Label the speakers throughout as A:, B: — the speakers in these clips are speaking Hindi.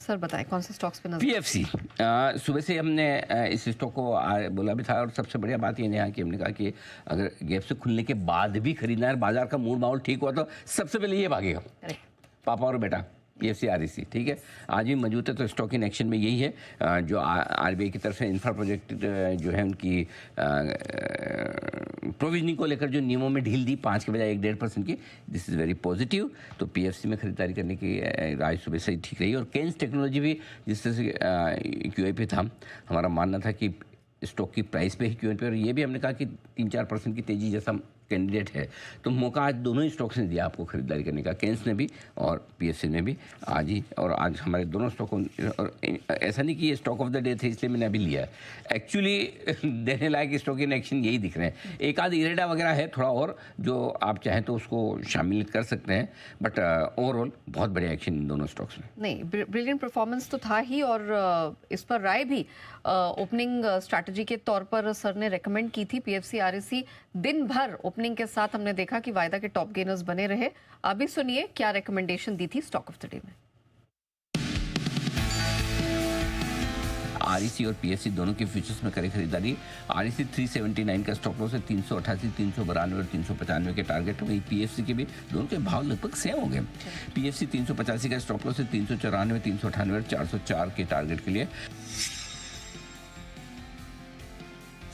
A: सर बताएं कौन से स्टॉक्स पे नजर?
B: पीएफसी सुबह से हमने इस स्टॉक को बोला भी था, और सबसे बढ़िया बात ये यहाँ की हमने कहा कि अगर गैप से खुलने के बाद भी खरीदना है, बाजार का मूड माहौल ठीक हुआ तो सबसे पहले ये भागेगा, पापा और बेटा पीएफसी आरईसी। ठीक है, आज भी मौजूद है, तो स्टॉक इन एक्शन में यही है। जो आरबीआई की तरफ से इंफ्रा प्रोजेक्ट जो है उनकी प्रोविजनिंग को लेकर जो नियमों में ढील दी 5 के बजाय 1.5% की, दिस इज़ वेरी पॉजिटिव। तो पीएफसी में खरीदारी करने की राय सुबह से ही ठीक रही। और केन्स टेक्नोलॉजी भी जिस तरह से क्यूआई पे था, हमारा मानना था कि स्टॉक की प्राइस पे ही क्यूआई पे, और ये भी हमने कहा कि 3-4% की तेज़ी जैसा कैंडिडेट है, तो मौका आज दोनों ही स्टॉक्स ने दिया आपको खरीदारी करने का, केन्स ने भी और पीएफसी ने भी आज ही। और आज हमारे दोनों स्टॉकों, और ऐसा नहीं कि ये स्टॉक ऑफ द डे थे इसलिए मैंने अभी लिया है, एक्चुअली देने लायक स्टॉक इन एक्शन यही दिख रहे हैं। एक आध इरेडा वगैरह है थोड़ा, और जो आप चाहें तो उसको शामिल कर सकते हैं, बट ओवरऑल बहुत बढ़िया एक्शन इन दोनों स्टॉक्स में।
A: नहीं, ब्रिलियंट परफॉर्मेंस तो था ही, और इस पर राय भी ओपनिंग स्ट्रैटेजी के तौर पर सर ने रेकमेंड की थी। पीएफसी आरईसी दिन भर ओपनिंग के साथ हमने देखा कि वायदा के टॉप गेनर्स बने रहे। अभी सुनिए क्या रिकमेंडेशन दी थी स्टॉक ऑफ द डे में।
B: आरईसी और पीएफसी दोनों के फ्यूचर्स में करें खरीदारी। आरईसी 379 का स्टॉप लॉस है, 388, 392 और 395 के टारगेट। वही पीएफसी के भी दोनों के भाव लगभग सेम हो गए। पीएफसी 385 का स्टॉप लॉस है, 394, 398 और 404 के टारगेट के लिए।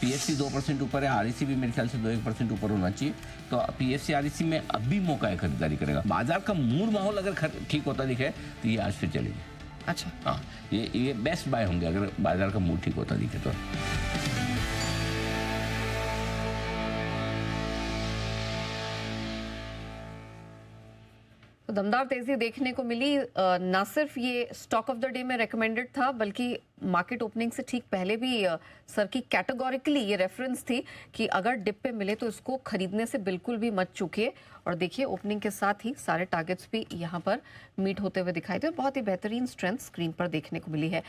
B: पीएफसी 2% ऊपर है, आरईसी भी मेरे ख्याल से 2-1% ऊपर होना चाहिए। तो पीएफसी आरईसी में अभी मौका है खरीदारी करेगा। बाजार का मूड माहौल अगर ठीक होता दिखे तो ये आज फिर चलेगी।
A: अच्छा,
B: हाँ, ये बेस्ट बाय होंगे अगर बाजार का मूड ठीक होता दिखे तो।
A: तो दमदार तेजी देखने को मिली। ना सिर्फ ये स्टॉक ऑफ द डे में रेकमेंडेड था, बल्कि मार्केट ओपनिंग से ठीक पहले भी सर की कैटेगोरिकली ये रेफरेंस थी कि अगर डिप पे मिले तो इसको खरीदने से बिल्कुल भी मत चूकिए। और देखिए ओपनिंग के साथ ही सारे टारगेट्स भी यहाँ पर मीट होते हुए दिखाई दे। बहुत ही बेहतरीन स्ट्रेंथ स्क्रीन पर देखने को मिली है।